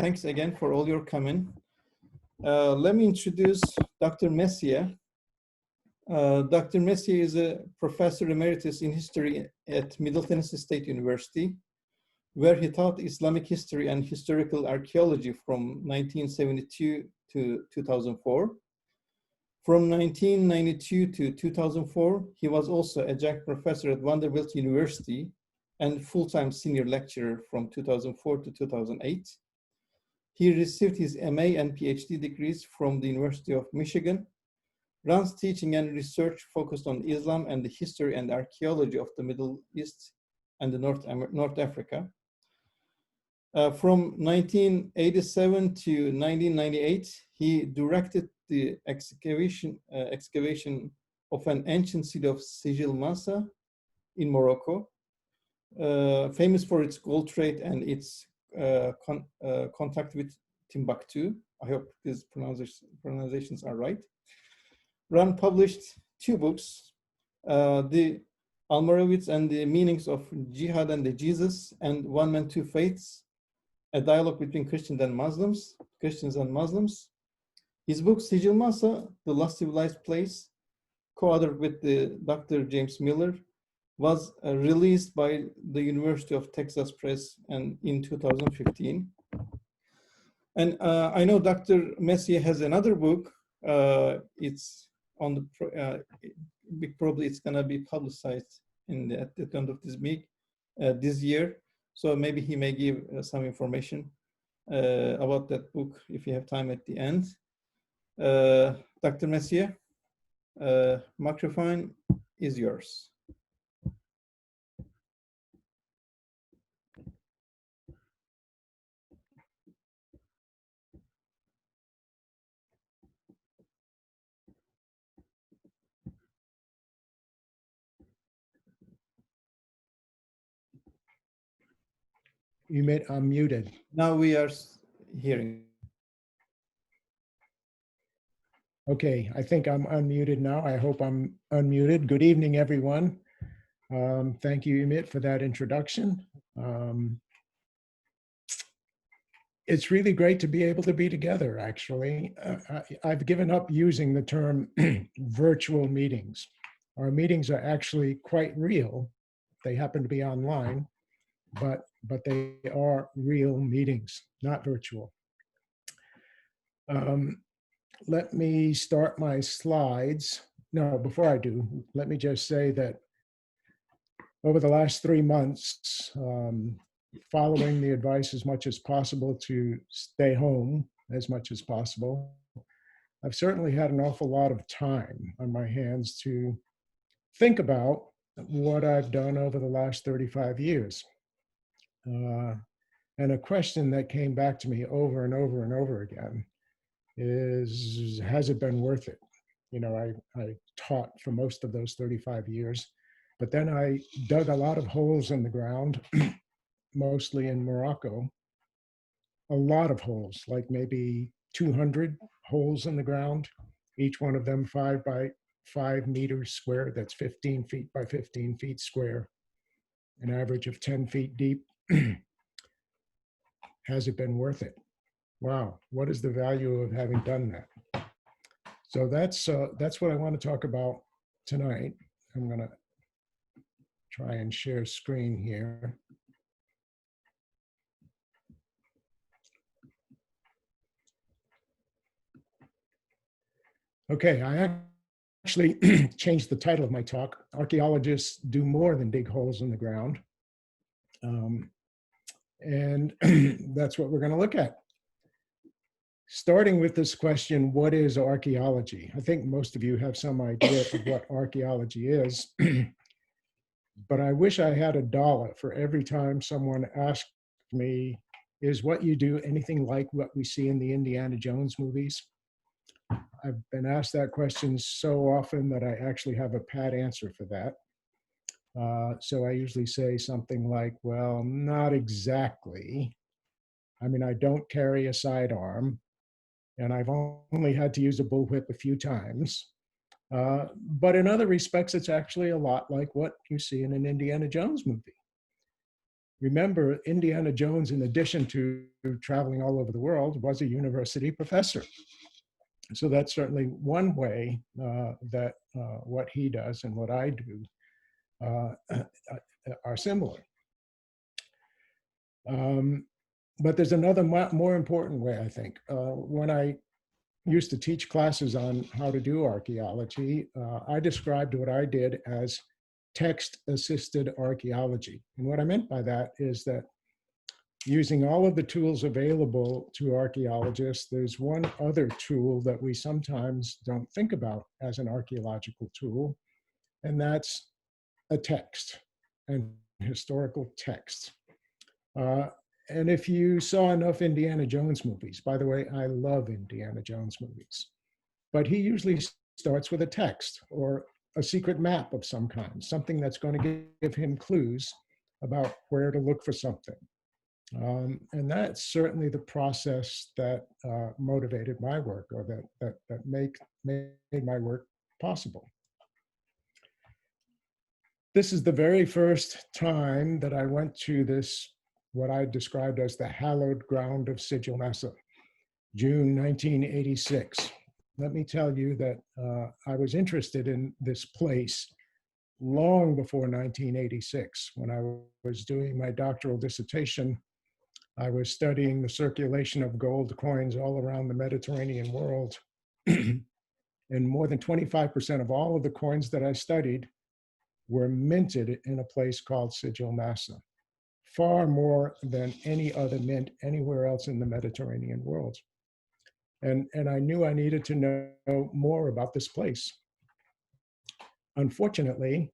Thanks again for all your comment. Let me introduce Dr. Messier. Dr. Messier is a professor emeritus in history at Middle Tennessee State University, where he taught Islamic history and historical archaeology from 1972 to 2004. From 1992 to 2004, he was also adjunct professor at Vanderbilt University and full-time senior lecturer from 2004 to 2008. He received his MA and PhD degrees from the University of Michigan, runs teaching and research focused on Islam and the history and archaeology of the Middle East and the North Africa. From 1987 to 1998, he directed the excavation of an ancient city of Sigil Massa in Morocco, famous for its gold trade and its contact with Timbuktu. I hope these pronunciations are right. Ran published 2 books, The Almoravids and the Meanings of Jihad and the Jesus, and One Man, Two Faiths, a dialogue between Christians and Muslims. His book, Sigil Massa, The Last Civilized Place, co-authored with Dr. James Miller, was released by the University of Texas Press and in 2015. And I know Dr. Messier has another book. It's on the, probably it's gonna be publicized at the end of this week, this year. So maybe he may give some information about that book if you have time at the end. Dr. Messier, microphone is yours. I'm muted. Now we are hearing. Okay, I think I'm unmuted now. I hope I'm unmuted. Good evening, everyone. Thank you, Umit, for that introduction. It's really great to be able to be together, actually. I've given up using the term virtual meetings. Our meetings are actually quite real. They happen to be online, but they are real meetings, not virtual. Let me start my slides. No, before I do, let me just say that over the last 3 months, following the advice as much as possible to stay home as much as possible, I've certainly had an awful lot of time on my hands to think about what I've done over the last 35 years. And a question that came back to me over and over and over again is, has it been worth it? You know, I taught for most of those 35 years, but then I dug a lot of holes in the ground, mostly in Morocco, a lot of holes, like maybe 200 holes in the ground, each one of them 5 by 5 meters square. That's 15 feet by 15 feet square, an average of 10 feet deep. Has it been worth it? Wow, what is the value of having done that? So that's what I want to talk about tonight. I'm going to try and share screen here. Okay, I actually changed the title of my talk. Archaeologists do more than dig holes in the ground. And that's what we're going to look at. Starting with this question, what is archaeology? I think most of you have some idea of what archaeology is, but I wish I had $1 for every time someone asked me, is what you do anything like what we see in the Indiana Jones movies? I've been asked that question so often that I actually have a pat answer for that. So I usually say something like, well, not exactly. I mean, I don't carry a sidearm, and I've only had to use a bullwhip a few times. But in other respects, it's actually a lot like what you see in an Indiana Jones movie. Remember, Indiana Jones, in addition to traveling all over the world, was a university professor. So that's certainly one way that what he does and what I do are similar. But there's another more important way, I think. When I used to teach classes on how to do archaeology, I described what I did as text-assisted archaeology. And what I meant by that is that using all of the tools available to archaeologists, there's one other tool that we sometimes don't think about as an archaeological tool, and that's a text, an historical text. And if you saw enough Indiana Jones movies, by the way, I love Indiana Jones movies, but he usually starts with a text or a secret map of some kind, something that's going to give him clues about where to look for something. And that's certainly the process that motivated my work, or that made my work possible. This is the very first time that I went to this, what I described as the hallowed ground of Sigil Massa, June 1986. Let me tell you that I was interested in this place long before 1986. When I was doing my doctoral dissertation, I was studying the circulation of gold coins all around the Mediterranean world. And more than 25% of all of the coins that I studied were minted in a place called Sigil Massa, far more than any other mint anywhere else in the Mediterranean world. And I knew I needed to know more about this place. Unfortunately,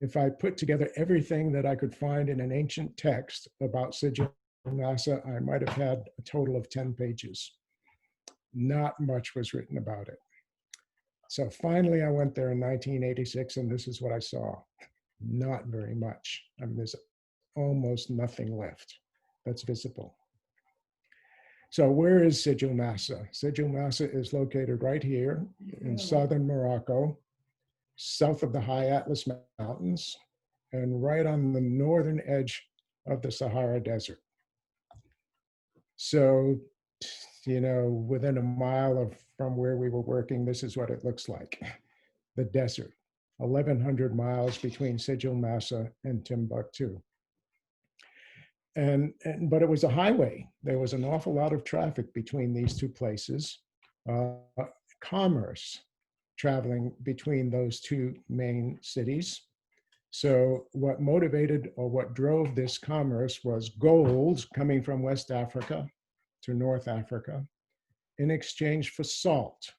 if I put together everything that I could find in an ancient text about Sigil Massa, I might have had a total of 10 pages. Not much was written about it. So finally, I went there in 1986, and this is what I saw. Not very much. I mean, there's almost nothing left that's visible. So where is Sigil Massa? Sigil Massa is located right here in southern Morocco, south of the High Atlas Mountains, and right on the northern edge of the Sahara Desert. So, you know, within a mile from where we were working, this is what it looks like. The desert, 1,100 miles between Sigil Massa and Timbuktu. But it was a highway. There was an awful lot of traffic between these two places. Commerce traveling between those two main cities. So what motivated or what drove this commerce was gold coming from West Africa to North Africa in exchange for salt.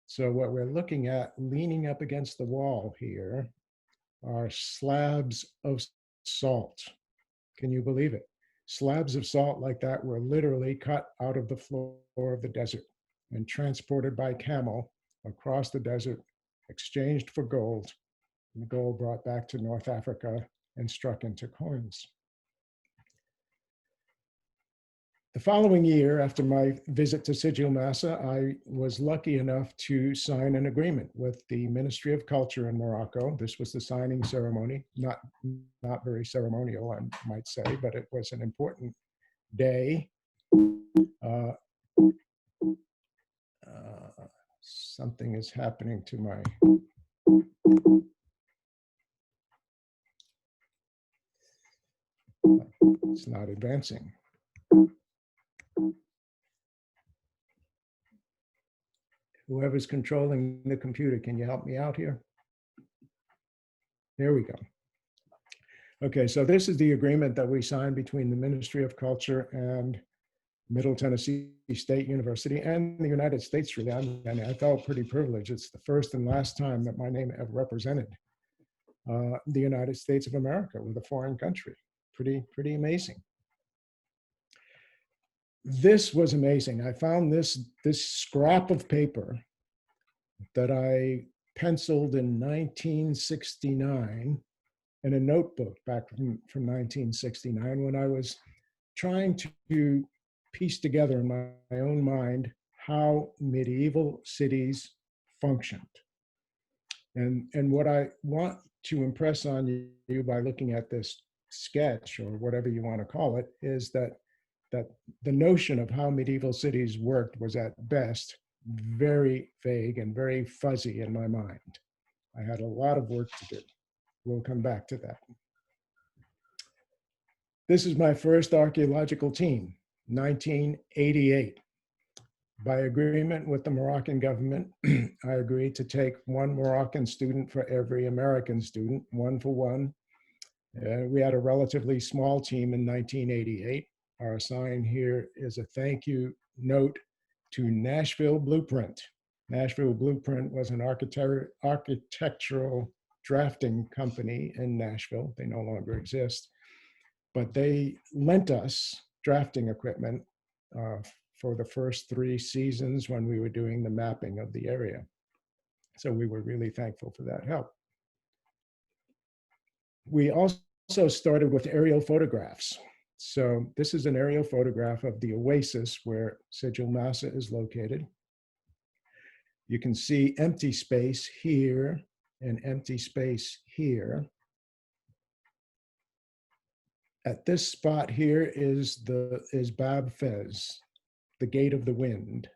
So what we're looking at leaning up against the wall here are slabs of salt. Can you believe it? Slabs of salt like that were literally cut out of the floor of the desert and transported by camel across the desert, exchanged for gold, and the gold brought back to North Africa and struck into coins. The following year, after my visit to Sigil Massa, I was lucky enough to sign an agreement with the Ministry of Culture in Morocco. This was the signing ceremony, not very ceremonial, I might say, but it was an important day. Something is happening to my... It's not advancing. Whoever's controlling the computer, can you help me out here? There we go. Okay, so this is the agreement that we signed between the Ministry of Culture and Middle Tennessee State University and the United States, really. I felt pretty privileged. It's the first and last time that my name ever represented the United States of America with a foreign country. Pretty amazing. This was amazing. I found this scrap of paper that I penciled in 1969 in a notebook back from 1969 when I was trying to piece together in my own mind how medieval cities functioned. And what I want to impress on you by looking at this sketch, or whatever you want to call it, is that the notion of how medieval cities worked was at best very vague and very fuzzy in my mind. I had a lot of work to do. We'll come back to that. This is my first archaeological team, 1988. By agreement with the Moroccan government, I agreed to take one Moroccan student for every American student, 1 for 1. We had a relatively small team in 1988. Our sign here is a thank you note to Nashville Blueprint. Nashville Blueprint was an architectural drafting company in Nashville. They no longer exist, but they lent us drafting equipment for the first 3 seasons when we were doing the mapping of the area. So we were really thankful for that help. We also started with aerial photographs. So this is an aerial photograph of the oasis where Sigil Massa is located. You can see empty space here and empty space here. At this spot here is Bab Fez, the Gate of the Wind.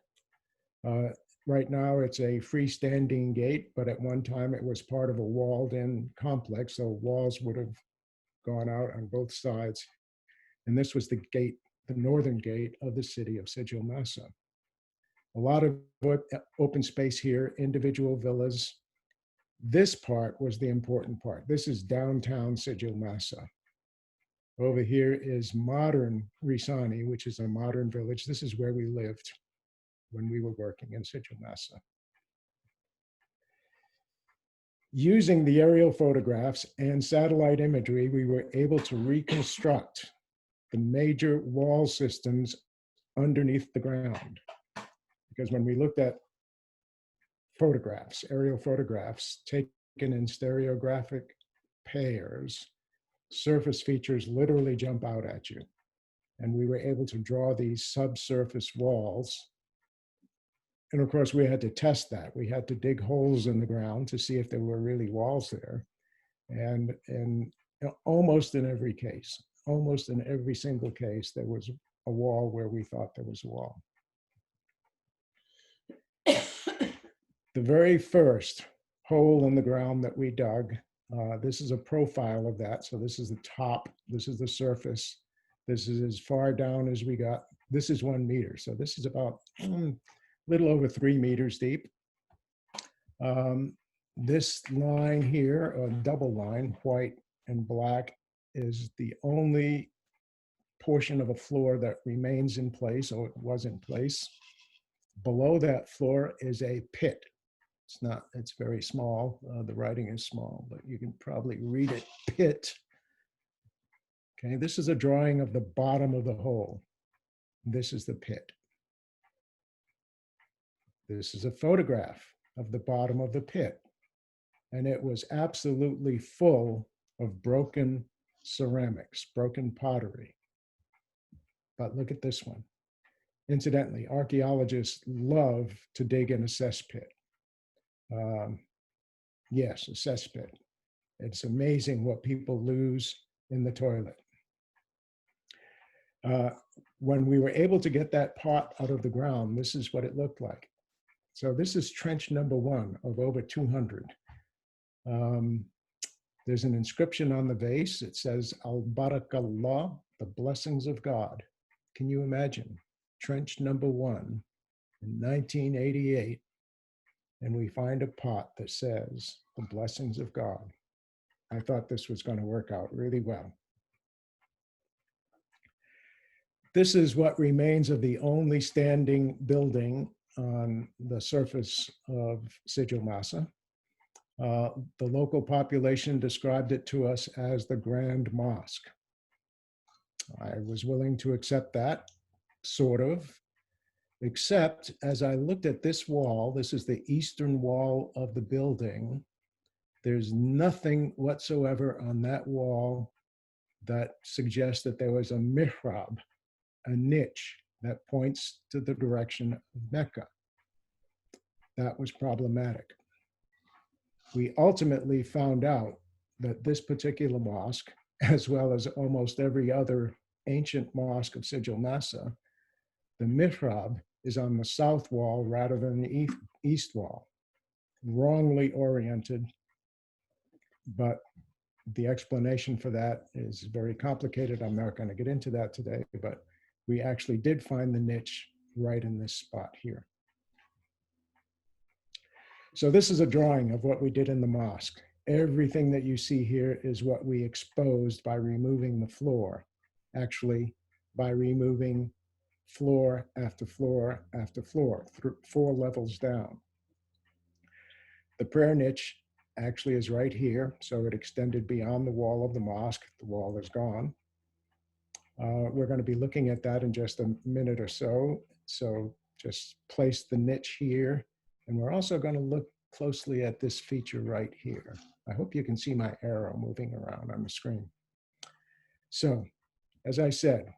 Right now it's a freestanding gate, but at one time it was part of a walled-in complex, so walls would have gone out on both sides. And this was the gate, the northern gate of the city of Sigil Massa. A lot of open space here, individual villas. This part was the important part. This is downtown Sigil Massa. Over here is modern Risani, which is a modern village. This is where we lived when we were working in Sigil Massa. Using the aerial photographs and satellite imagery, we were able to reconstruct the major wall systems underneath the ground. Because when we looked at photographs, aerial photographs taken in stereographic pairs, surface features literally jump out at you. And we were able to draw these subsurface walls. And of course, we had to test that. We had to dig holes in the ground to see if there were really walls there. And almost in every case, almost in every single case, there was a wall where we thought there was a wall. The very first hole in the ground that we dug, this is a profile of that. So this is the top, this is the surface. This is as far down as we got. This is 1 meter. So this is about a little over 3 meters deep. This line here, a double line, white and black, is the only portion of a floor that remains in place, or it was in place. Below that floor is a pit. It's very small. The writing is small, but you can probably read it, pit. Okay, this is a drawing of the bottom of the hole. This is the pit. This is a photograph of the bottom of the pit. And it was absolutely full of broken ceramics, broken pottery. But look at this one. Incidentally, archaeologists love to dig in a cesspit. Yes, a cesspit. It's amazing what people lose in the toilet. When we were able to get that pot out of the ground, this is what it looked like. So this is trench number 1 of over 200. There's an inscription on the base. It says, Al-Barakallah, the blessings of God. Can you imagine? Trench number 1 in 1988, and we find a pot that says, the blessings of God. I thought this was going to work out really well. This is what remains of the only standing building on the surface of Sigil Massa. The local population described it to us as the Grand Mosque. I was willing to accept that, sort of, except as I looked at this wall, this is the eastern wall of the building, there's nothing whatsoever on that wall that suggests that there was a mihrab, a niche that points to the direction of Mecca. That was problematic. We ultimately found out that this particular mosque as well as almost every other ancient mosque of Sigil Massa, the mihrab is on the south wall rather than the east wall, wrongly oriented, but the explanation for that is very complicated. I'm not going to get into that today, but we actually did find the niche right in this spot here. So this is a drawing of what we did in the mosque. Everything that you see here is what we exposed by removing the floor, actually by removing floor after floor after floor, 4 levels down. The prayer niche actually is right here, so it extended beyond the wall of the mosque. The wall is gone. We're going to be looking at that in just a minute or so. So just place the niche here. And we're also going to look closely at this feature right here. I hope you can see my arrow moving around on the screen. So, as I said,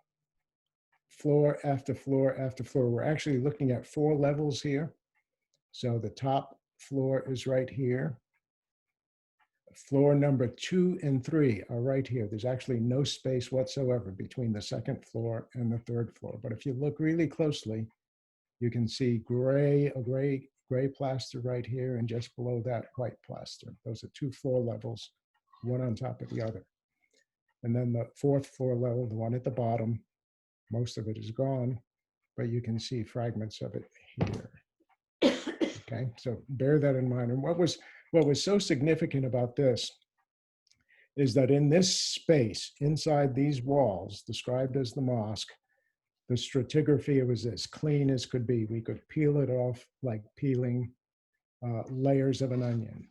floor after floor after floor. We're actually looking at 4 levels here. So the top floor is right here. Floor number 2 and 3 are right here. There's actually no space whatsoever between the 2nd floor and the 3rd floor. But if you look really closely, you can see gray plaster right here, and just below that, white plaster. Those are 2 floor levels, one on top of the other. And then the 4th floor level, the one at the bottom, most of it is gone, but you can see fragments of it here. Okay, so bear that in mind. And what was so significant about this is that in this space, inside these walls, described as the mosque, the stratigraphy was as clean as could be. We could peel it off like peeling layers of an onion.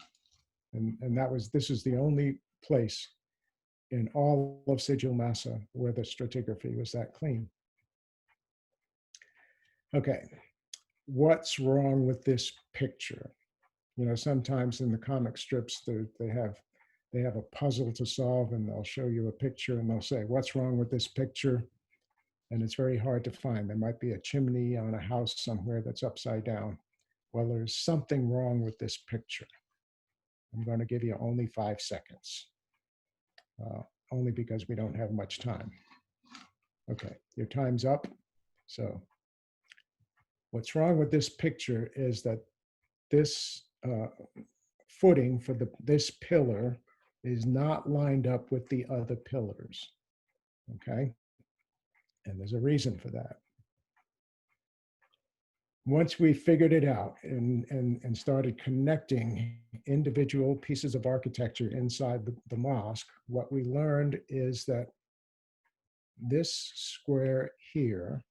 And this is the only place in all of Sigil Massa where the stratigraphy was that clean. Okay, what's wrong with this picture? You know, sometimes in the comic strips, they have a puzzle to solve, and they'll show you a picture and they'll say, what's wrong with this picture? And it's very hard to find. There might be a chimney on a house somewhere that's upside down. Well, there's something wrong with this picture. I'm going to give you only 5 seconds, only because we don't have much time. Okay, your time's up. So what's wrong with this picture is that this footing for this pillar is not lined up with the other pillars, okay? And there's a reason for that. Once we figured it out and started connecting individual pieces of architecture inside the mosque, what we learned is that this square here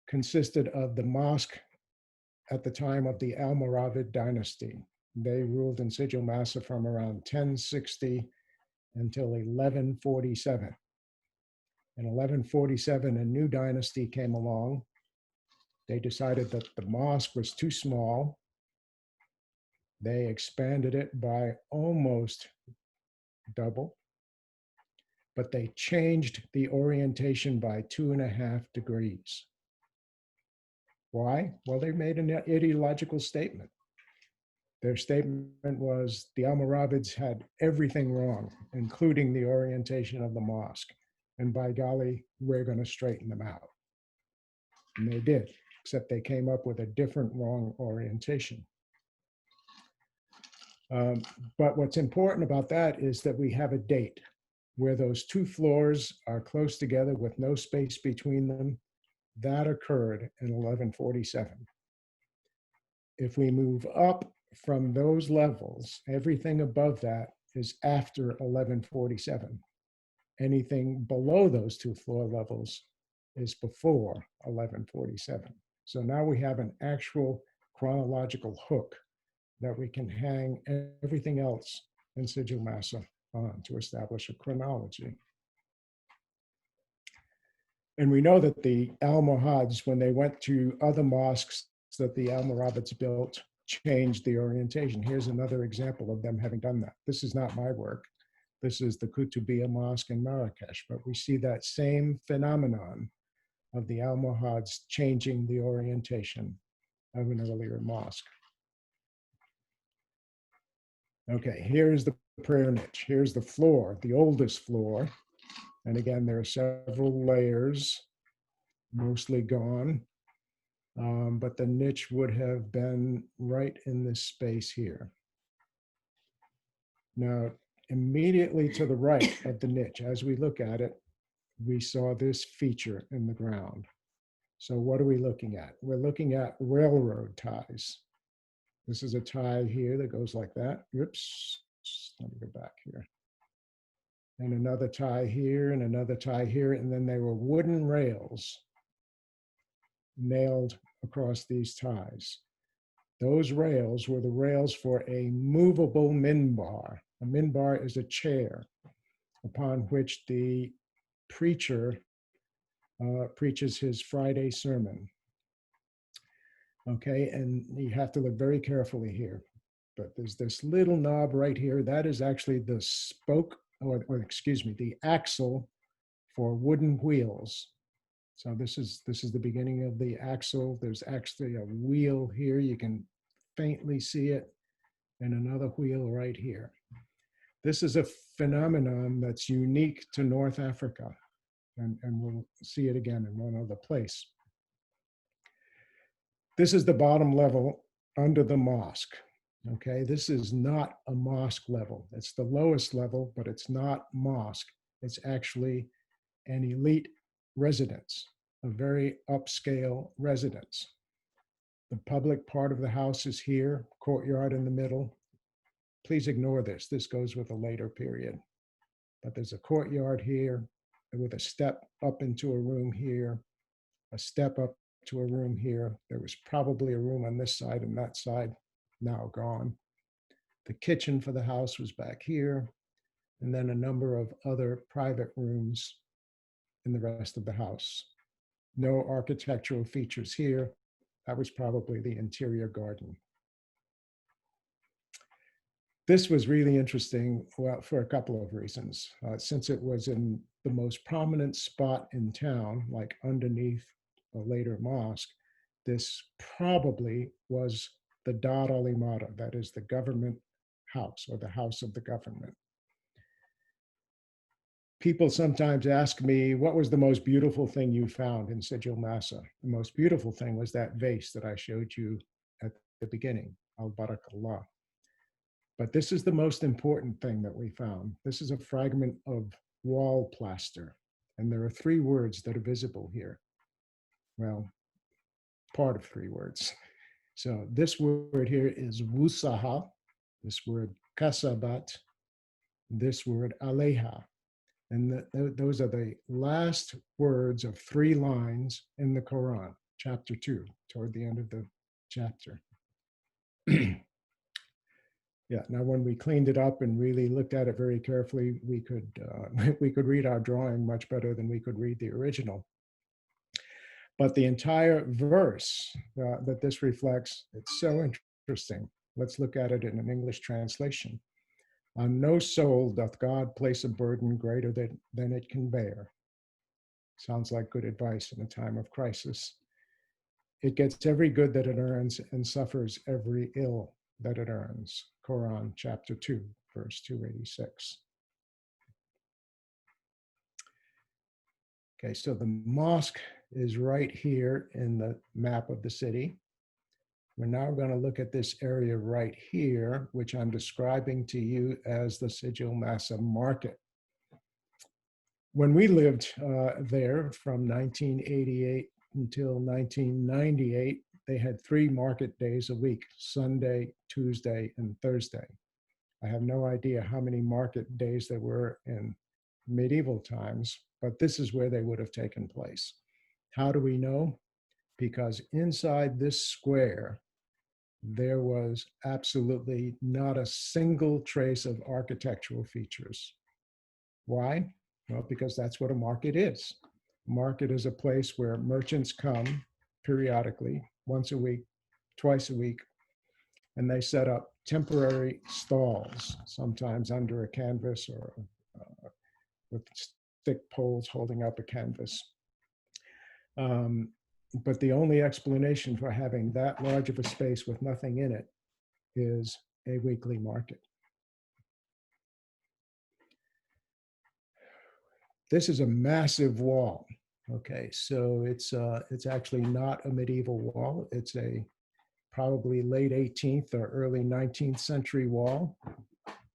consisted of the mosque at the time of the Almoravid dynasty. They ruled in Sigil Massa from around 1060 until 1147. In 1147, a new dynasty came along. They decided that the mosque was too small. They expanded it by almost double, but they changed the orientation by 2.5 degrees. Why? Well, they made an ideological statement. Their statement was the Almoravids had everything wrong, including the orientation of the mosque. And by golly, we're going to straighten them out. And they did, except they came up with a different wrong orientation. But what's important about that is that we have a date where those 2 floors are close together with no space between them. That occurred in 1147. If we move up from those levels, everything above that is after 1147. Anything below those 2 floor levels is before 1147. So now we have an actual chronological hook that we can hang everything else in Sigil Massa on to establish a chronology. And we know that the Almohads, when they went to other mosques that the Almoravids built, changed the orientation. Here's another example of them having done that. This is not my work. This is the Koutoubia Mosque in Marrakech, but we see that same phenomenon of the Almohads changing the orientation of an earlier mosque. Okay, here's the prayer niche. Here's the floor, the oldest floor. And again, there are several layers, mostly gone. But the niche would have been right in this space here. Now, immediately to the right of the niche, as we look at it, we saw this feature in the ground. So what are we looking at? We're looking at railroad ties. This is a tie here that goes like that. Oops, let me go back here. And another tie here and another tie here. And then they were wooden rails nailed across these ties. Those rails were the rails for a movable minbar. A minbar is a chair upon which the preacher preaches his Friday sermon. Okay, and you have to look very carefully here. But there's this little knob right here. That is actually the spoke, or excuse me, the axle for wooden wheels. So this is the beginning of the axle. There's actually a wheel here. You can faintly see it, and another wheel right here. This is a phenomenon that's unique to North Africa, and we'll see it again in one other place. This is the bottom level under the mosque. Okay, this is not a mosque level. It's the lowest level, but it's not mosque. It's actually an elite residence, a very upscale residence. The public part of the house is here, courtyard in the middle. Please ignore this. This goes with a later period. But there's a courtyard here with a step up into a room here, a step up to a room here. There was probably a room on this side and that side, now gone. The kitchen for the house was back here, and then a number of other private rooms in the rest of the house. No architectural features here. That was probably the interior garden. This was really interesting, well, for a couple of reasons. Since it was in the most prominent spot in town, like underneath a later mosque, this probably was the Dar al-Imara, that is the government house, or the house of the government. People sometimes ask me, what was the most beautiful thing you found in Sigil Massa? The most beautiful thing was that vase that I showed you at the beginning, al-Barakallah. But this is the most important thing that we found. This is a fragment of wall plaster. And there are 3 words that are visible here. Well, part of 3 words. So this word here is wusaha, this word kasabat, this word aleha. And those are the last words of 3 lines in the Quran, chapter 2, toward the end of the chapter. Yeah, now when we cleaned it up and really looked at it very carefully, we could read our drawing much better than we could read the original. But the entire verse that this reflects, it's so interesting. Let's look at it in an English translation. On no soul doth God place a burden greater than it can bear. Sounds like good advice in a time of crisis. It gets every good that it earns and suffers every ill that it earns. Quran chapter 2, verse 286. Okay, so the mosque is right here in the map of the city. We're now going to look at this area right here, which I'm describing to you as the Sigil Massa Market. When we lived there from 1988 until 1998, they had 3 market days a week, Sunday, Tuesday, and Thursday. I have no idea how many market days there were in medieval times, but this is where they would have taken place. How do we know? Because inside this square, there was absolutely not a single trace of architectural features. Why? Well, because that's what a market is. A market is a place where merchants come periodically, once a week, twice a week, and they set up temporary stalls, sometimes under a canvas or with thick poles holding up a canvas. But the only explanation for having that large of a space with nothing in it is a weekly market. This is a massive wall. Okay, so it's actually not a medieval wall. It's a probably late 18th or early 19th century wall.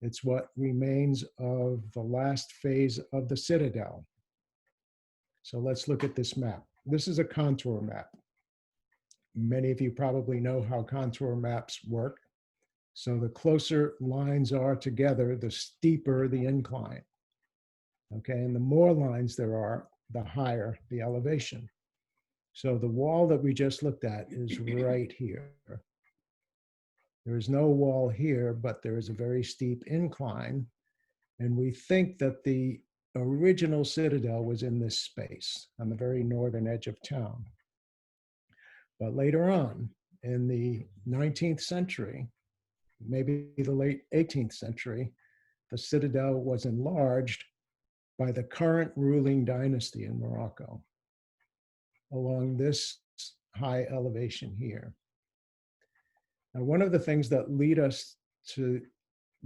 It's what remains of the last phase of the citadel. So let's look at this map. This is a contour map. Many of you probably know how contour maps work. So the closer lines are together, the steeper the incline. Okay, and the more lines there are, the higher the elevation. So the wall that we just looked at is right here. There is no wall here, but there is a very steep incline. And we think that the original citadel was in this space on the very northern edge of town. But later on, in the 19th century, maybe the late 18th century, the citadel was enlarged by the current ruling dynasty in Morocco along this high elevation here. Now, one of the things that lead us to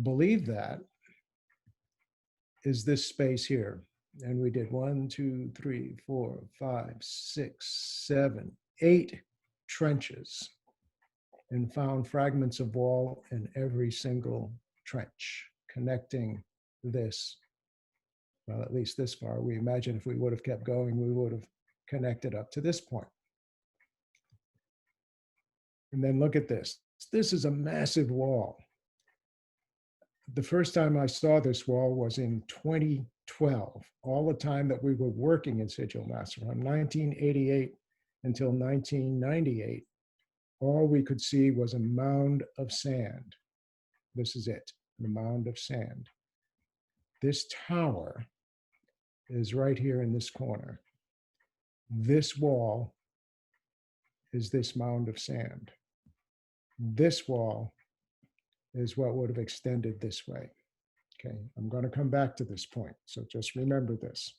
believe that is this space here. And we did 1, 2, 3, 4, 5, 6, 7, 8 trenches and found fragments of wall in every single trench connecting this. Well, at least this far. We imagine if we would have kept going, we would have connected up to this point. And then look at this. This is a massive wall. The first time I saw this wall was in 2012, all the time that we were working in Sigil, Mosque, from 1988 until 1998. All we could see was a mound of sand. This is it, the mound of sand. This tower is right here in this corner. This wall is this mound of sand. This wall is what would have extended this way. Okay, I'm going to come back to this point, so just remember this.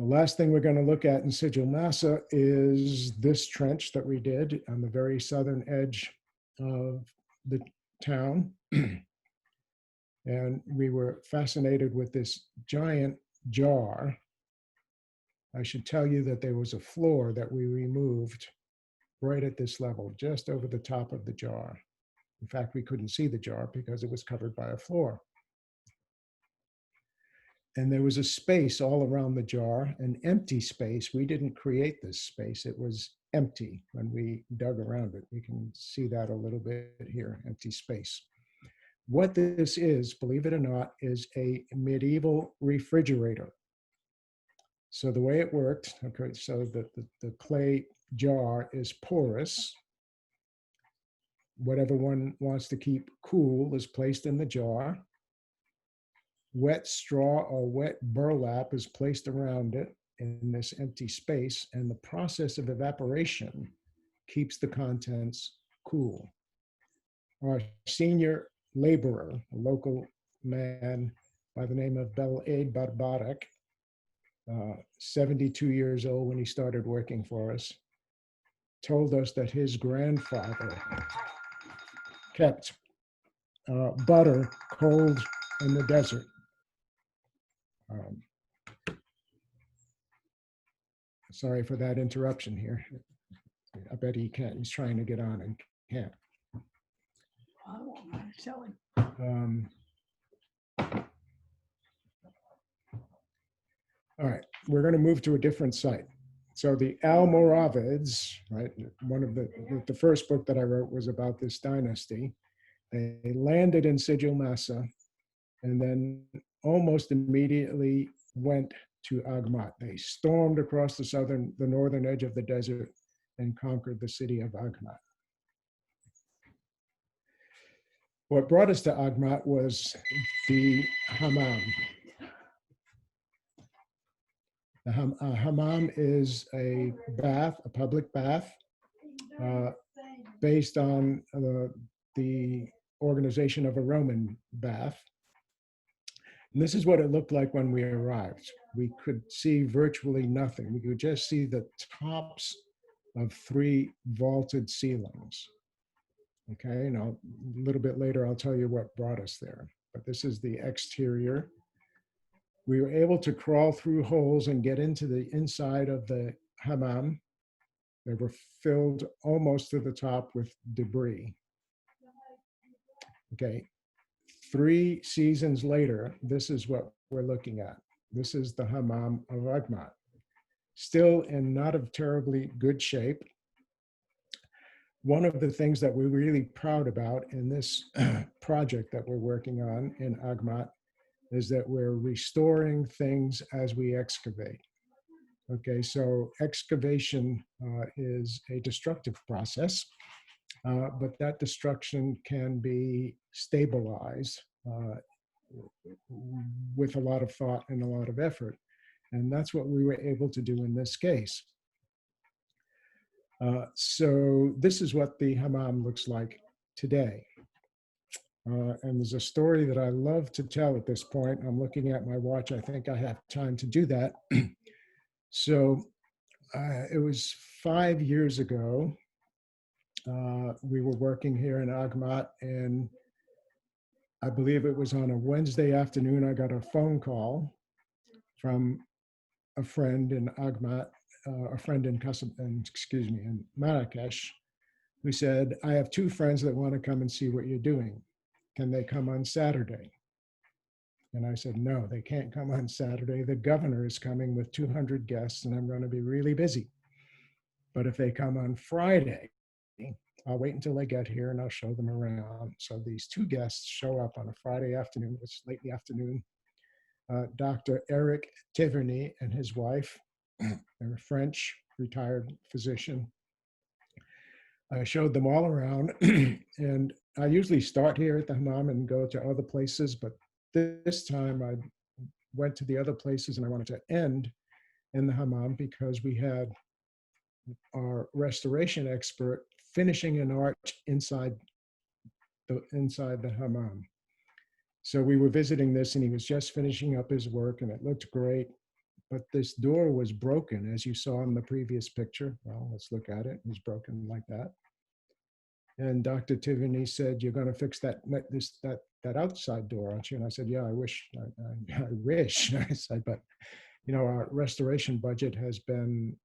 The last thing we're going to look at in Sigil Massa is this trench that we did on the very southern edge of the town. And we were fascinated with this giant jar. I should tell you that there was a floor that we removed right at this level, just over the top of the jar. In fact, we couldn't see the jar because it was covered by a floor. And there was a space all around the jar, an empty space. We didn't create this space. It was empty when we dug around it. You can see that a little bit here, empty space. What this is, believe it or not, is a medieval refrigerator. So the way it worked, okay, so the clay jar is porous. Whatever one wants to keep cool is placed in the jar. Wet straw or wet burlap is placed around it in this empty space, and the process of evaporation keeps the contents cool. Our senior laborer, a local man by the name of Bel-Aid Barbarak, 72 years old when he started working for us, told us that his grandfather kept butter cold in the desert. Sorry for that interruption here. I bet he can't. He's trying to get on and can't. I won't mind telling. All right, we're going to move to a different site. So the Almoravids, right? One of the first book that I wrote was about this dynasty. They landed in Sigil Massa and then almost immediately went to Agmat. They stormed across the northern edge of the desert and conquered the city of Agmat. What brought us to Agmat was the hammam. The hammam is a bath, a public bath, based on the organization of a Roman bath. And this is what it looked like when we arrived. We could see virtually nothing. We could just see the tops of 3 vaulted ceilings. Okay, now a little bit later, I'll tell you what brought us there. But this is the exterior. We were able to crawl through holes and get into the inside of the hammam. They were filled almost to the top with debris. Okay, 3 seasons later, this is what we're looking at. This is the hammam of Agmat. Still in not a terribly good shape. One of the things that we're really proud about in this project that we're working on in Agmat is that we're restoring things as we excavate. Okay, so excavation is a destructive process, but that destruction can be stabilized with a lot of thought and a lot of effort. And that's what we were able to do in this case. So this is what the hammam looks like today. And there's a story that I love to tell at this point. I'm looking at my watch. I think I have time to do that. So it was 5 years ago. We were working here in Agmat, and I believe it was on a Wednesday afternoon, I got a phone call from a friend in Agmat, a friend in in Marrakech, who said, I have 2 friends that want to come and see what you're doing. Can they come on Saturday? And I said, no, they can't come on Saturday. The governor is coming with 200 guests, and I'm going to be really busy. But if they come on Friday, I'll wait until they get here and I'll show them around. So these 2 guests show up on a Friday afternoon. It's late in the afternoon. Dr. Eric Taverny and his wife, they're a French retired physician. I showed them all around, and I usually start here at the hammam and go to other places, but this time I went to the other places and I wanted to end in the hammam because we had our restoration expert finishing an arch inside the hammam. So we were visiting this and he was just finishing up his work and it looked great, but this door was broken, as you saw in the previous picture. Well, let's look at it. It was broken like that. And Dr. Taverny said, you're going to fix that outside door, aren't you? And I said, yeah, I wish. I wish. I said, but you know, our restoration budget has been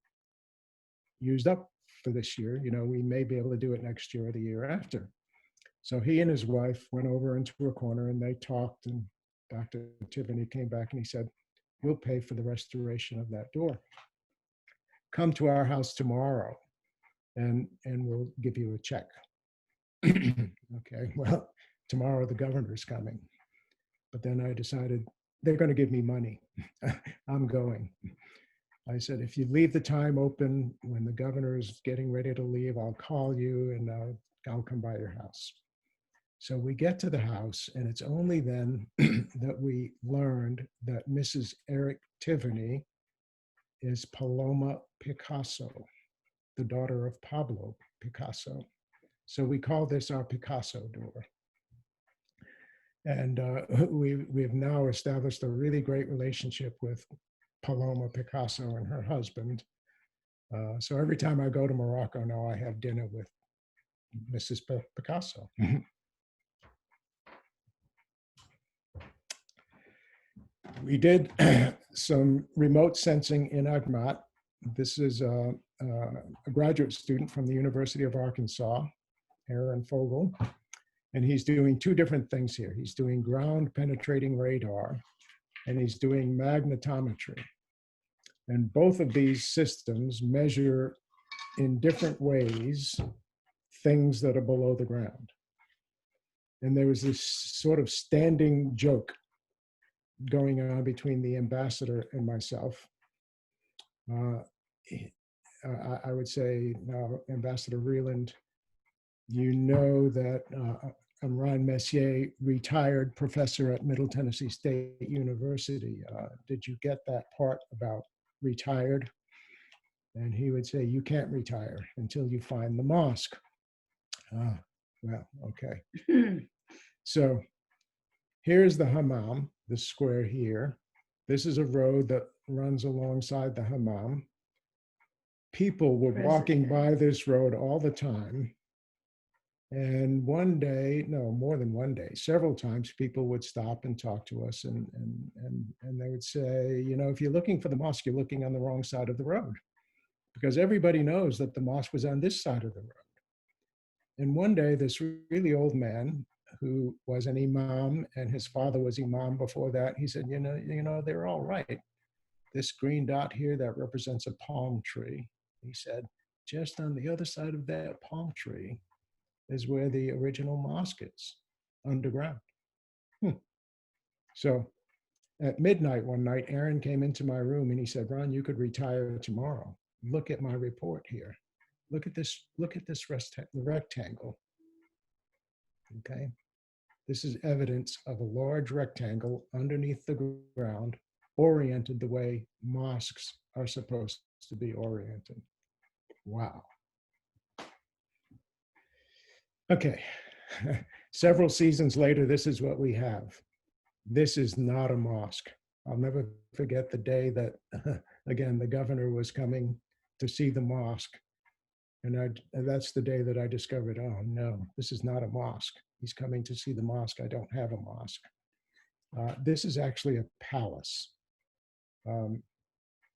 used up for this year. You know, we may be able to do it next year or the year after. So he and his wife went over into a corner and they talked, and Dr. Taverny came back and he said, we'll pay for the restoration of that door. Come to our house tomorrow and we'll give you a check. Okay, well, tomorrow the governor's coming. But then I decided they're going to give me money. I'm going. I said, if you leave the time open when the governor is getting ready to leave, I'll call you and I'll come by your house. So we get to the house, and it's only then that we learned that Mrs. Eric Taverny is Paloma Picasso, the daughter of Pablo Picasso. So we call this our Picasso door. And we've now established a really great relationship with Paloma Picasso and her husband. So every time I go to Morocco now, I have dinner with Mrs. Picasso. We did some remote sensing in Agmat. This is a graduate student from the University of Arkansas, Aaron Fogel, and he's doing 2 different things here. He's doing ground penetrating radar, and he's doing magnetometry. And both of these systems measure in different ways things that are below the ground. And there was this sort of standing joke going on between the ambassador and myself. I would say, Ambassador Vreeland, you know that Ron Messier, retired professor at Middle Tennessee State University. Did you get that part about retired? And he would say, you can't retire until you find the mosque. Well, okay. So here's the hammam, the square here. This is a road that runs alongside the hammam. People were walking by this road all the time. And one day, no, more than one day, several times, people would stop and talk to us, and they would say, you know, if you're looking for the mosque, you're looking on the wrong side of the road, because everybody knows that the mosque was on this side of the road. And one day, this really old man who was an imam, and his father was imam before that, he said, you know, they're all right. This green dot here, that represents a palm tree. He said, just on the other side of that palm tree is where the original mosque is, underground. So at midnight one night, Aaron came into my room and he said, Ron, you could retire tomorrow. Look at my report here. Look at this rectangle. Okay. This is evidence of a large rectangle underneath the ground, oriented the way mosques are supposed to be oriented. Wow. Okay. Several seasons later, this is what we have. This is not a mosque. I'll never forget the day that, again, the governor was coming to see the mosque. And that's the day that I discovered, oh no, this is not a mosque. He's coming to see the mosque. I don't have a mosque. This is actually a palace.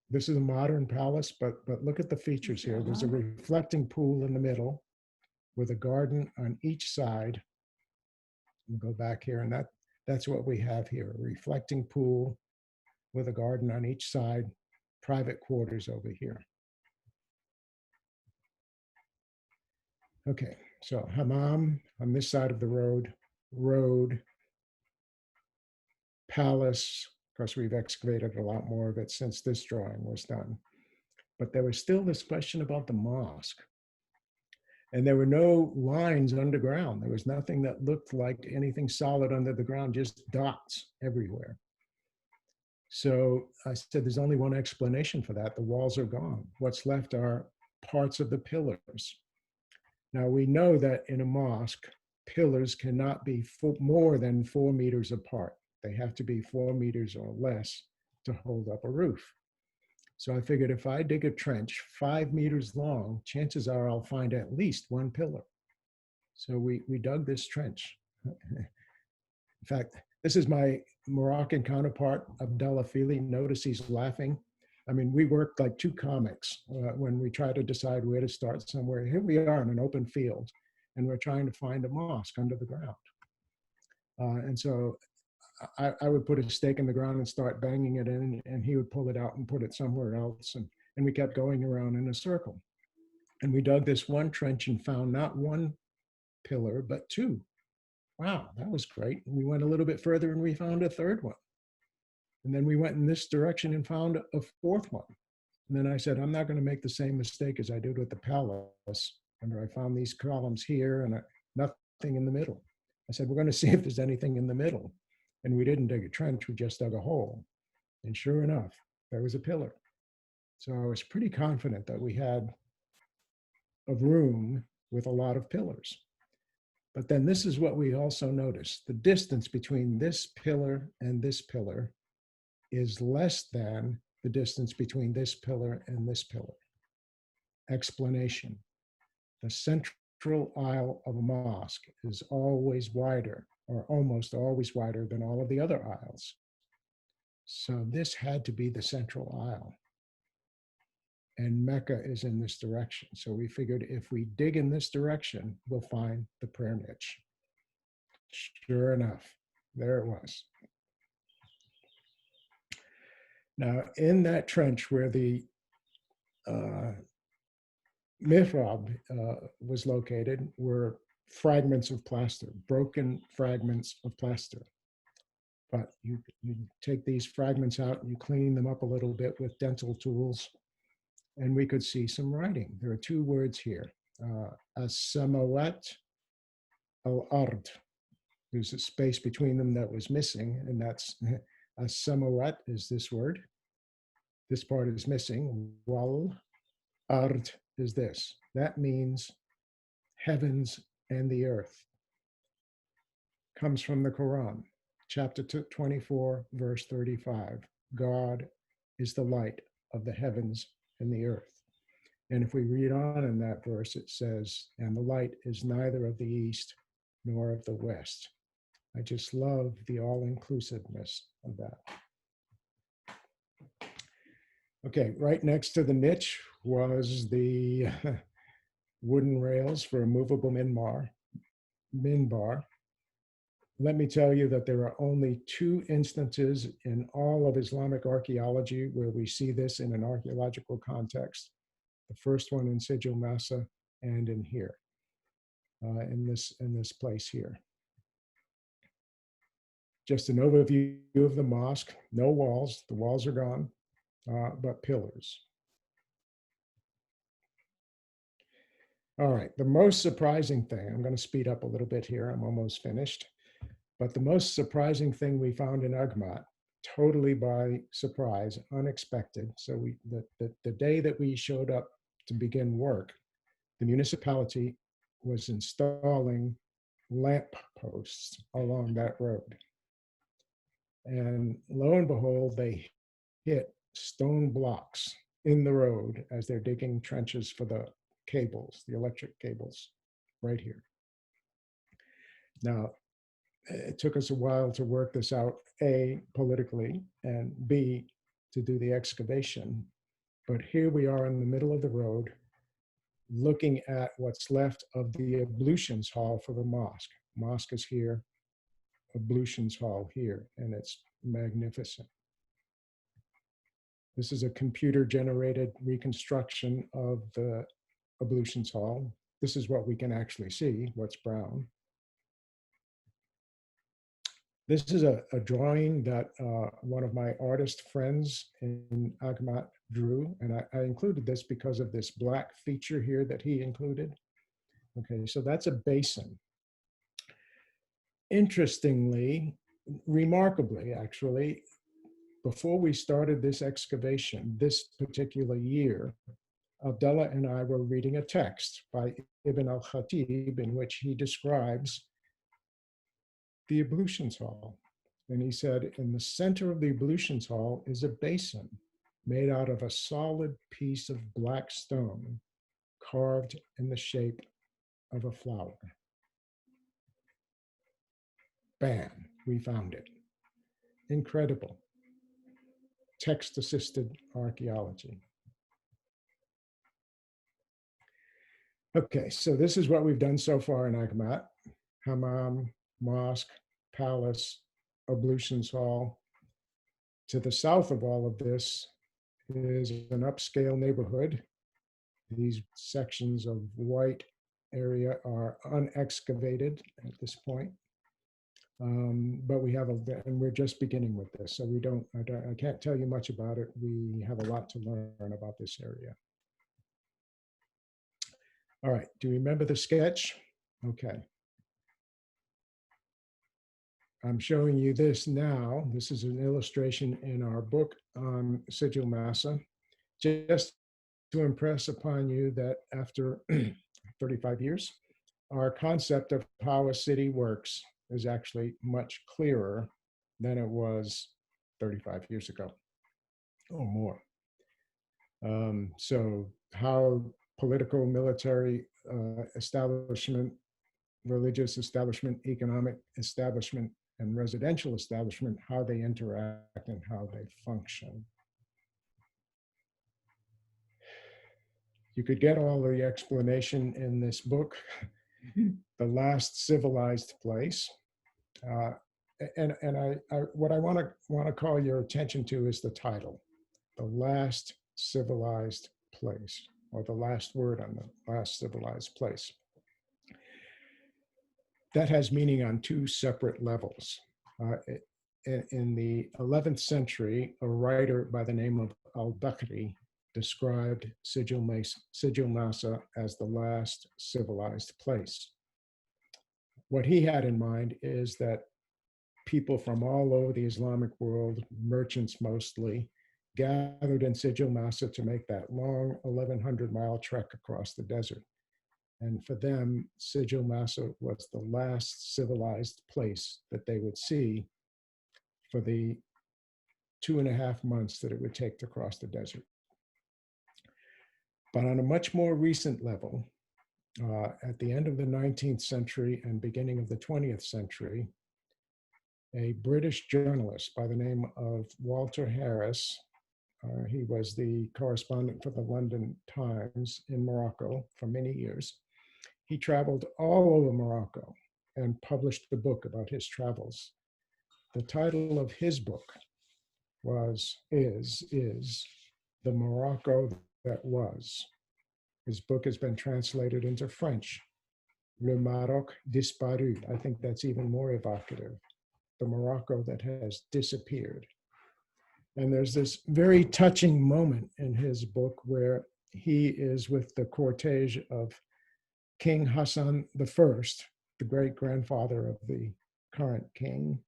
This is a modern palace, but look at the features here. There's a reflecting pool in the middle with a garden on each side. We'll go back here, and that's what we have here, a reflecting pool with a garden on each side, private quarters over here. Okay, so hammam on this side of the road, palace. Of course, we've excavated a lot more of it since this drawing was done. But there was still this question about the mosque. And there were no lines underground. There was nothing that looked like anything solid under the ground, just dots everywhere. So I said, there's only one explanation for that. The walls are gone. What's left are parts of the pillars. Now we know that in a mosque, pillars cannot be more than 4 meters apart. They have to be 4 meters or less to hold up a roof. So I figured if I dig a trench 5 meters long, chances are I'll find at least one pillar. So we dug this trench. In fact, this is my Moroccan counterpart, Abdallah Fili. Notice he's laughing. I mean, we worked like two comics when we try to decide where to start somewhere. Here we are in an open field, and we're trying to find a mosque under the ground. And so I would put a stake in the ground and start banging it in, and he would pull it out and put it somewhere else. And we kept going around in a circle. And we dug this one trench and found not one pillar, but two. Wow, that was great. And we went a little bit further and we found a third one. And then we went in this direction and found a fourth one. And then I said, I'm not going to make the same mistake as I did with the palace. Remember, I found these columns here and nothing in the middle. I said, we're going to see if there's anything in the middle. And we didn't dig a trench, we just dug a hole. And sure enough, there was a pillar. So I was pretty confident that we had a room with a lot of pillars. But then this is what we also noticed. The distance between this pillar and this pillar is less than the distance between this pillar and this pillar. Explanation. The central aisle of a mosque is always wider, or almost always wider than all of the other aisles. So this had to be the central aisle. And Mecca is in this direction. So we figured if we dig in this direction, we'll find the prayer niche. Sure enough, there it was. Now, in that trench where the mihrab was located were fragments of plaster, broken fragments of plaster. But you take these fragments out and you clean them up a little bit with dental tools, and we could see some writing. There are two words here, as-samawat al-ard. There's a space between them that was missing, and that's as-samawat is this word. This part is missing. Wal ard is this. That means heavens and the earth. Comes from the Quran, chapter 24, verse 35. God is the light of the heavens and the earth. And if we read on in that verse, it says, and the light is neither of the east nor of the west. I just love the all-inclusiveness of that. Okay, right next to the niche was the wooden rails for a movable minbar. Let me tell you that there are only 2 instances in all of Islamic archaeology where we see this in an archaeological context. The first one in Sigil Massa and in here, in this place here. Just an overview of the mosque. No walls. The walls are gone, but pillars. All right, the most surprising thing, I'm going to speed up a little bit here. I'm almost finished. But the most surprising thing we found in Agmat, totally by surprise, unexpected. So the day that we showed up to begin work, the municipality was installing lamp posts along that road. And lo and behold, they hit stone blocks in the road as they're digging trenches for the cables, the electric cables, right here. Now, it took us a while to work this out, A, politically, and B, to do the excavation. But here we are in the middle of the road, looking at what's left of the ablutions hall for the mosque. Mosque is here, ablutions hall here, and it's magnificent. This is a computer-generated reconstruction of the ablutions hall. This is what we can actually see, what's brown. This is a drawing that one of my artist friends in Agmat drew, and I included this because of this black feature here that he included. Okay, so that's a basin. Interestingly, remarkably actually, before we started this excavation, this particular year, Abdullah and I were reading a text by Ibn al-Khatib in which he describes the ablutions hall. And he said, in the center of the ablutions hall is a basin made out of a solid piece of black stone carved in the shape of a flower. Bam, we found it. Incredible. Text-assisted archaeology. Okay, so this is what we've done so far in Agmat. Hammam, mosque, palace, ablutions hall. To the south of all of this is an upscale neighborhood. These sections of white area are unexcavated at this point. But we have and we're just beginning with this. So I can't tell you much about it. We have a lot to learn about this area. All right, do you remember the sketch? Okay. I'm showing you this now. This is an illustration in our book on Sigil Massa, just to impress upon you that after 35 years, our concept of how a city works is actually much clearer than it was 35 years ago or more. So how political, military establishment, religious establishment, economic establishment, and residential establishment, how they interact and how they function. You could get all the explanation in this book, The Last Civilized Place. What I want to call your attention to is the title, The Last Civilized Place, or the last word on the last civilized place. That has meaning on 2 separate levels. In the 11th century, a writer by the name of al-Bakri described Sigil Massa as the last civilized place. What he had in mind is that people from all over the Islamic world, merchants mostly, gathered in Sigil Massa to make that long 1,100-mile trek across the desert. And for them, Sigil Massa was the last civilized place that they would see for the 2.5 months that it would take to cross the desert. But on a much more recent level, at the end of the 19th century and beginning of the 20th century, a British journalist by the name of Walter Harris, he was the correspondent for the London Times in Morocco for many years. He traveled all over Morocco and published a book about his travels. The title of his book is The Morocco That Was. His book has been translated into French, Le Maroc Disparu. I think that's even more evocative. The Morocco that has disappeared. And there's this very touching moment in his book where he is with the cortege of King Hassan I, the great-grandfather of the current king,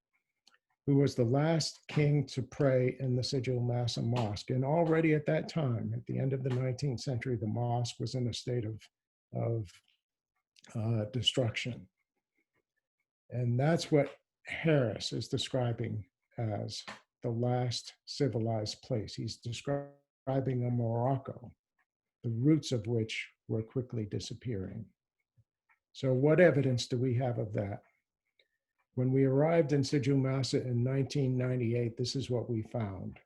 who was the last king to pray in the Sigil Mosque. And already at that time, at the end of the 19th century, the mosque was in a state of destruction. And that's what Harris is describing as the last civilized place. He's describing a Morocco, the roots of which were quickly disappearing. So what evidence do we have of that? When we arrived in Sigil Massa in 1998, this is what we found.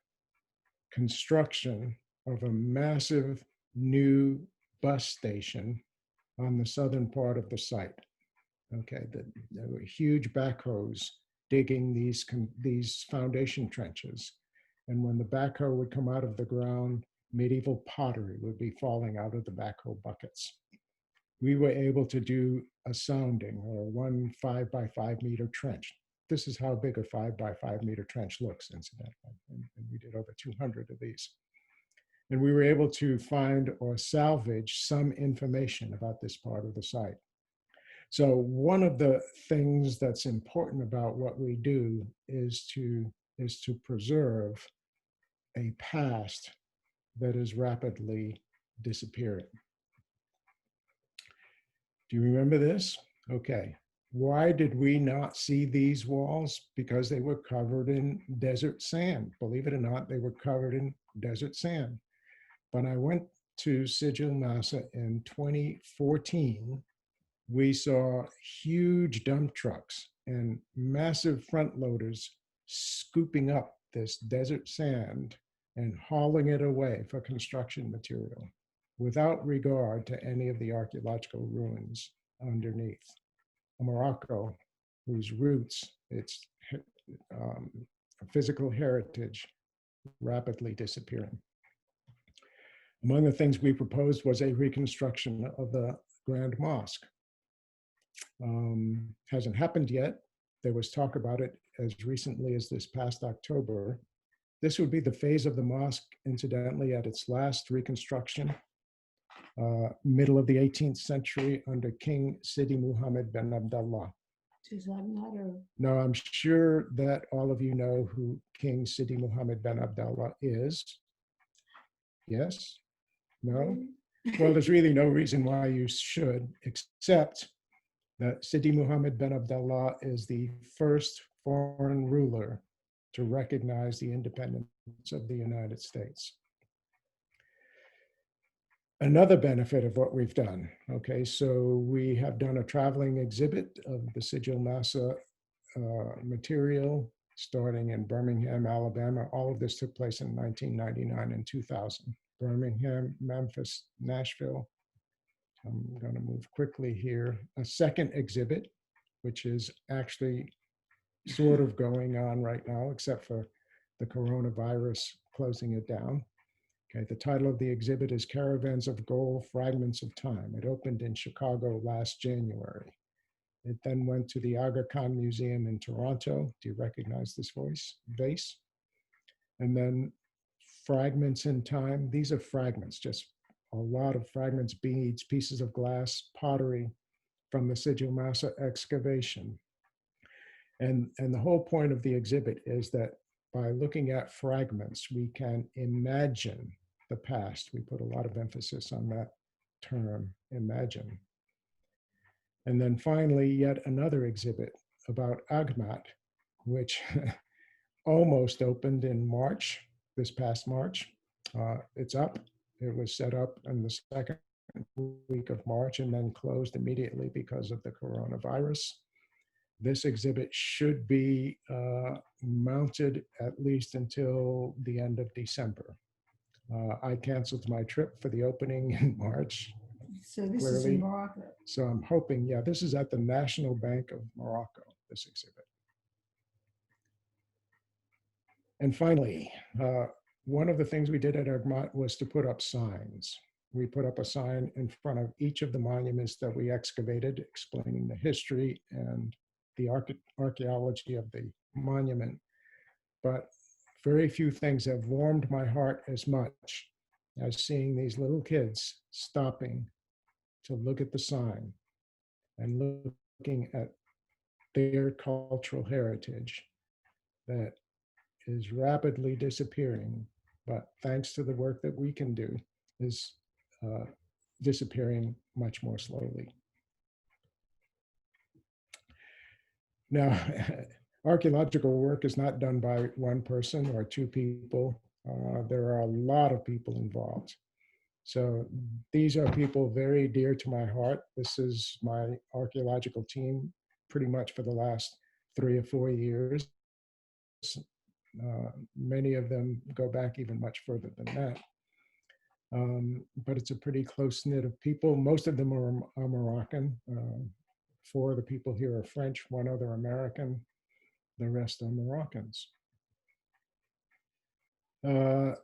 Construction of a massive new bus station on the southern part of the site. Okay, there were huge backhoes digging these foundation trenches. And when the backhoe would come out of the ground, medieval pottery would be falling out of the backhoe buckets. We were able to do a sounding or one 5 by 5 meter trench. This is how big a 5 by 5 meter trench looks, incidentally. And we did over 200 of these. And we were able to find or salvage some information about this part of the site. So one of the things that's important about what we do is to preserve a past that is rapidly disappearing. Do you remember this? Okay. Why did we not see these walls? Because they were covered in desert sand. Believe it or not, they were covered in desert sand. When I went to Sigil Massa in 2014, we saw huge dump trucks and massive front loaders scooping up this desert sand and hauling it away for construction material without regard to any of the archaeological ruins underneath. Morocco, whose roots, its physical heritage, rapidly disappearing. Among the things we proposed was a reconstruction of the Grand Mosque. Hasn't happened yet. There was talk about it as recently as this past October. This would be the phase of the mosque, incidentally, at its last reconstruction, middle of the 18th century under King Sidi Muhammad bin Abdullah. Now, I'm sure that all of you know who King Sidi Muhammad bin Abdullah is. Yes? No? Well, there's really no reason why you should, except that Sidi Muhammad bin Abdullah is the first foreign ruler to recognize the independence of the United States. Another benefit of what we've done, okay, so we have done a traveling exhibit of the Sigil Massa material starting in Birmingham, Alabama. All of this took place in 1999 and 2000. Birmingham, Memphis, Nashville. I'm going to move quickly here. A second exhibit, which is actually sort of going on right now, except for the coronavirus closing it down. Okay, the title of the exhibit is Caravans of Gold, Fragments of Time. It opened in Chicago last January. It then went to the Aga Khan Museum in Toronto. Do you recognize this vase? And then Fragments in Time. These are fragments, just a lot of fragments, beads, pieces of glass, pottery from the Sigil Massa excavation. And the whole point of the exhibit is that by looking at fragments, we can imagine the past. We put a lot of emphasis on that term, imagine. And then finally, yet another exhibit about Agmat, which almost opened in March, this past March. It's up It was set up in the second week of March and then closed immediately because of the coronavirus. This exhibit should be mounted at least until the end of December. I canceled my trip for the opening in March. So this is Clearly. in Morocco. So I'm hoping, yeah, this is at the National Bank of Morocco, this exhibit. And finally, one of the things we did at Argmat was to put up signs. We put up a sign in front of each of the monuments that we excavated, explaining the history and the archaeology of the monument. But very few things have warmed my heart as much as seeing these little kids stopping to look at the sign and looking at their cultural heritage that is rapidly disappearing, but thanks to the work that we can do, is disappearing much more slowly. Now, archaeological work is not done by one person or two people. There are a lot of people involved. So these are people very dear to my heart. This is my archaeological team pretty much for the last 3 or 4 years. Many of them go back even much further than that. But it's a pretty close knit of people. Most of them are Moroccan. 4 of the people here are French, 1 other American. The rest are Moroccans. A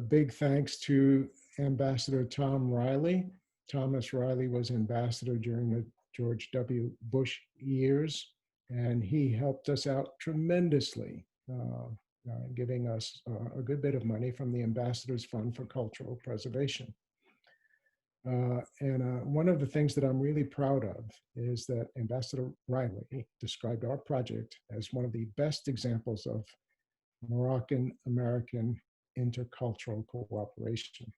big thanks to Ambassador Tom Riley. Thomas Riley was ambassador during the George W. Bush years, and he helped us out tremendously, giving us a good bit of money from the Ambassador's Fund for Cultural Preservation. One of the things that I'm really proud of is that Ambassador Riley described our project as one of the best examples of Moroccan-American intercultural cooperation.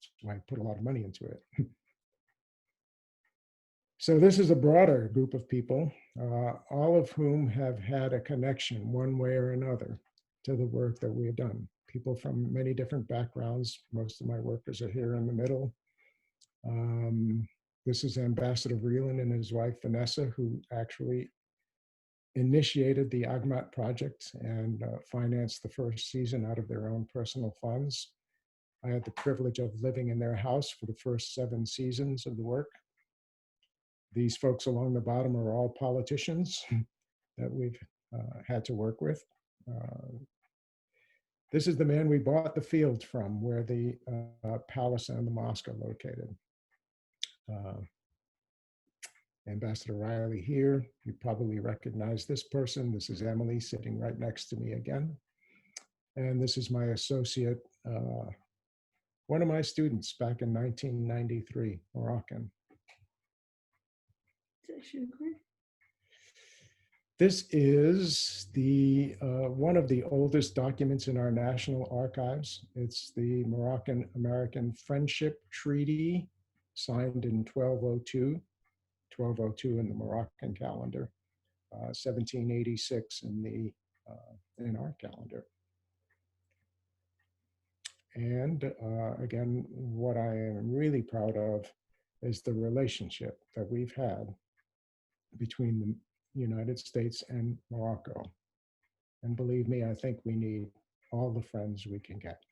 That's why I put a lot of money into it. So this is a broader group of people, all of whom have had a connection one way or another to the work that we have done. People from many different backgrounds. Most of my workers are here in the middle. This is Ambassador Vreeland and his wife, Vanessa, who actually initiated the Argmat project and financed the first season out of their own personal funds. I had the privilege of living in their house for the first 7 seasons of the work. These folks along the bottom are all politicians that we've had to work with. This is the man we bought the field from, where the palace and the mosque are located. Ambassador Riley here, you probably recognize this person. This is Emily sitting right next to me again. And this is my associate, one of my students back in 1993, Moroccan. This is the one of the oldest documents in our national archives. It's the Moroccan-American Friendship Treaty, signed in 1202 in the Moroccan calendar, 1786 in our calendar. And again, what I am really proud of is the relationship that we've had between the United States and Morocco. And believe me, I think we need all the friends we can get.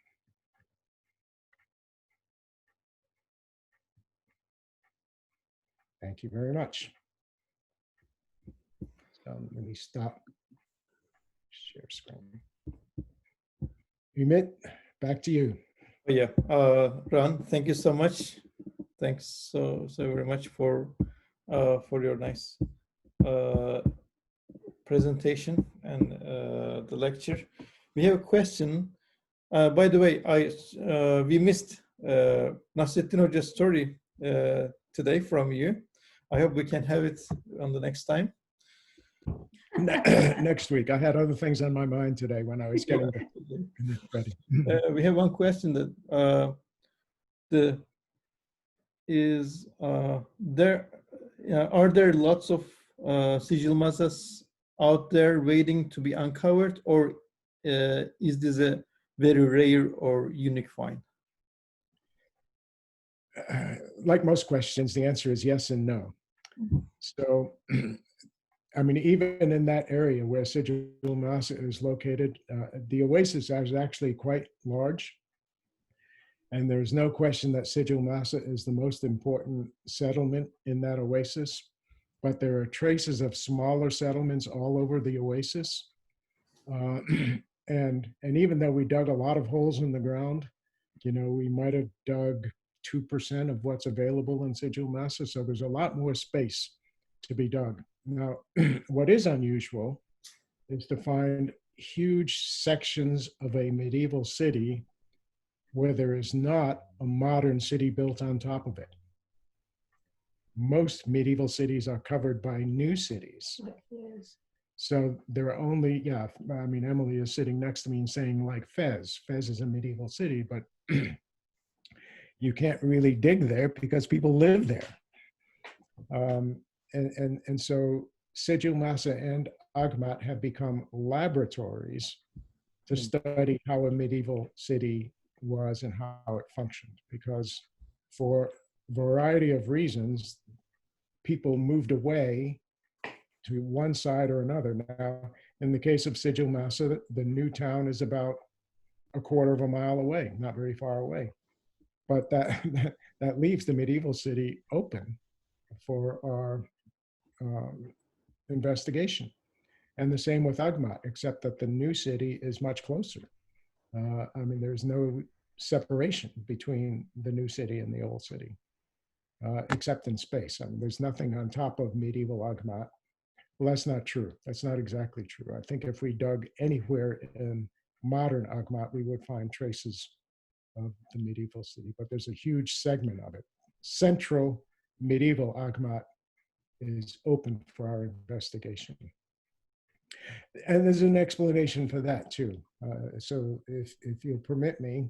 Thank you very much. So let me stop share screen. Umit, back to you. Yeah, Ron, thank you so much. Thanks so very much for your nice presentation and the lecture. We have a question. By the way, we missed Nasreddin Hoca's story today from you. I hope we can have it on the next time. Next week. I had other things on my mind today when I was getting ready. We have one question that are there lots of Sigil mazas out there waiting to be uncovered, or is this a very rare or unique find? Like most questions, the answer is yes and no. So, I mean, even in that area where Sigil Mosque is located, the oasis is actually quite large. And there's no question that Sigil Mosque is the most important settlement in that oasis. But there are traces of smaller settlements all over the oasis. And even though we dug a lot of holes in the ground, you know, we might have dug 2% of what's available in Sigil Mosque. So there's a lot more space to be dug. Now, what is unusual is to find huge sections of a medieval city where there is not a modern city built on top of it. Most medieval cities are covered by new cities. Yes. So there are only, yeah, I mean, Emily is sitting next to me and saying like Fez. Fez is a medieval city, but you can't really dig there because people live there. And so Sigil Mosque and Agmat have become laboratories to study how a medieval city was and how it functioned, because for a variety of reasons, people moved away to one side or another. Now, in the case of Sigil Mosque, the new town is about a quarter of a mile away, not very far away. But that leaves the medieval city open for our investigation. And the same with Agmat, except that the new city is much closer. I mean, there's no separation between the new city and the old city, except in space. I mean, there's nothing on top of medieval Agmat. Well, that's not true. That's not exactly true. I think if we dug anywhere in modern Agmat, we would find traces of the medieval city, but there's a huge segment of it. Central medieval Agmat is open for our investigation. And there's an explanation for that too. So if you'll permit me,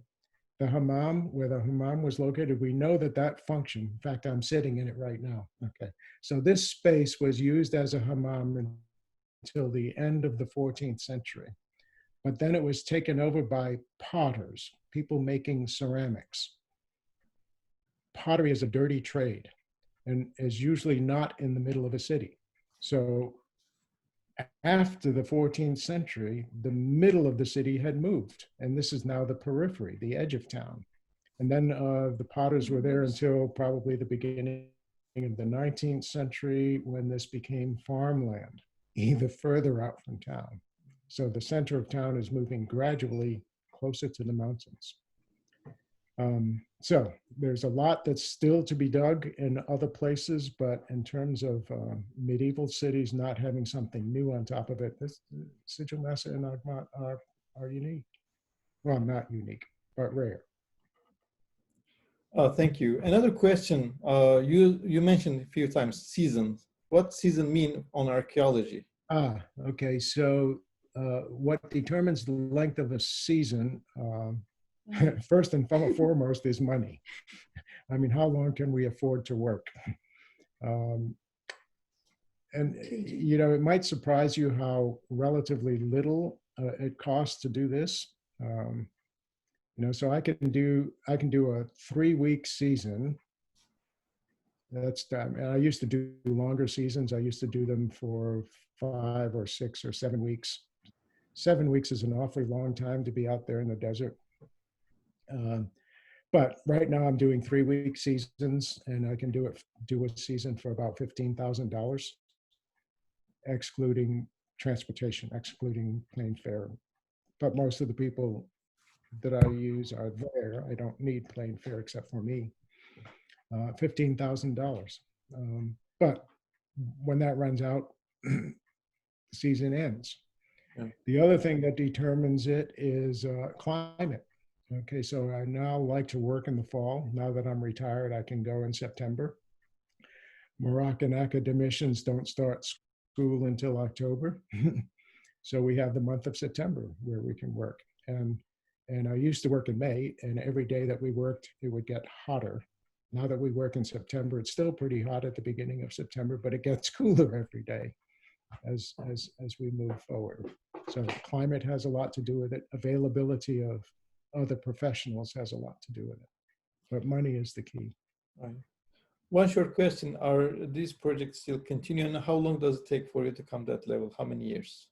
the hammam, where the hammam was located, we know that that function, in fact, I'm sitting in it right now. Okay, so this space was used as a hammam until the end of the 14th century. But then it was taken over by potters, people making ceramics. Pottery is a dirty trade and is usually not in the middle of a city. So after the 14th century, the middle of the city had moved, and this is now the periphery, the edge of town. And then the potters were there until probably the beginning of the 19th century, when this became farmland, even further out from town. So the center of town is moving gradually closer to the mountains. So there's a lot that's still to be dug in other places, but in terms of medieval cities not having something new on top of it, this Sigil Mosque and Agmat are unique. Well, not unique, but rare. Thank you. Another question, you mentioned a few times seasons. What season mean on archaeology? Okay, so what determines the length of a season, first and foremost, is money. I mean, how long can we afford to work? And, you know, it might surprise you how relatively little it costs to do this. You know, so I can do a 3-week season. That's, I used to do longer seasons. I used to do them for 5 or 6 or 7 weeks. 7 weeks is an awfully long time to be out there in the desert. But right now I'm doing 3-week seasons, and I can do a season for about $15,000, excluding transportation, excluding plane fare. But most of the people that I use are there. I don't need plane fare except for me. $15,000. But when that runs out, the season ends. Yeah. The other thing that determines it is climate. Okay, so I now like to work in the fall. Now that I'm retired, I can go in September. Moroccan academicians don't start school until October. So we have the month of September where we can work. And I used to work in May, and every day that we worked, it would get hotter. Now that we work in September, it's still pretty hot at the beginning of September, but it gets cooler every day as we move forward. So climate has a lot to do with it. Availability of other professionals has a lot to do with it. But money is the key. Right. One short question, are these projects still continuing? How long does it take for you to come that level? How many years?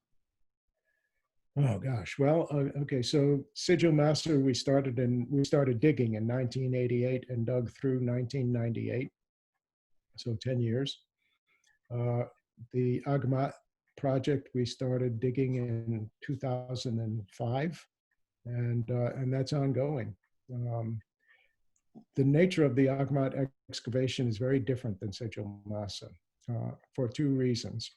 Oh gosh, well, okay, so Sigil Master, we started digging in 1988 and dug through 1998, so 10 years. The Agmat project, we started digging in 2005, and that's ongoing. The nature of the Agmat excavation is very different than Sigil Masa for two reasons.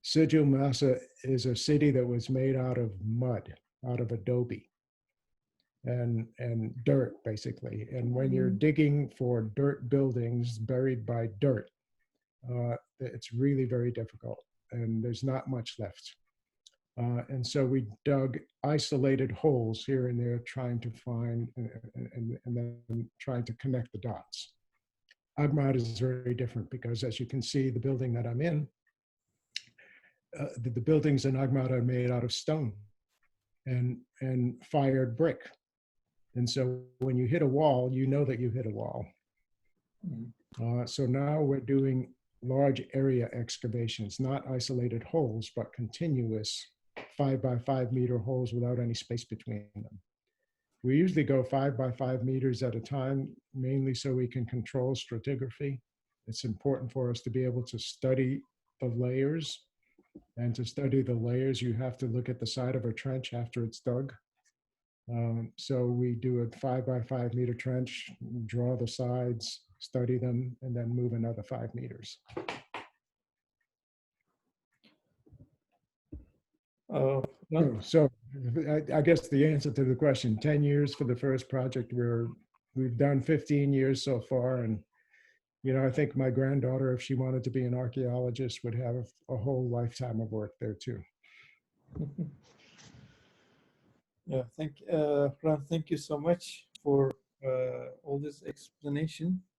Sigil Masa is a city that was made out of mud, out of adobe and dirt, basically. And when you're digging for dirt buildings buried by dirt, it's really very difficult, and there's not much left. And so we dug isolated holes here and there, trying to find and then trying to connect the dots. Agmat is very different because, as you can see, the building that I'm in, the buildings in Agmat are made out of stone and fired brick. And so when you hit a wall, you know that you hit a wall. So now we're doing large area excavations, not isolated holes, but continuous 5 by 5 meter holes without any space between them. We usually go 5 by 5 meters at a time, mainly so we can control stratigraphy. It's important for us to be able to study the layers. And to study the layers, you have to look at the side of a trench after it's dug. So we do a 5 by 5 meter trench, draw the sides, study them, and then move another 5 meters. So I guess the answer to the question, 10 years for the first project, we've done 15 years so far. And, you know, I think my granddaughter, if she wanted to be an archaeologist, would have a whole lifetime of work there too. Yeah, Ron, thank you so much for all this explanation.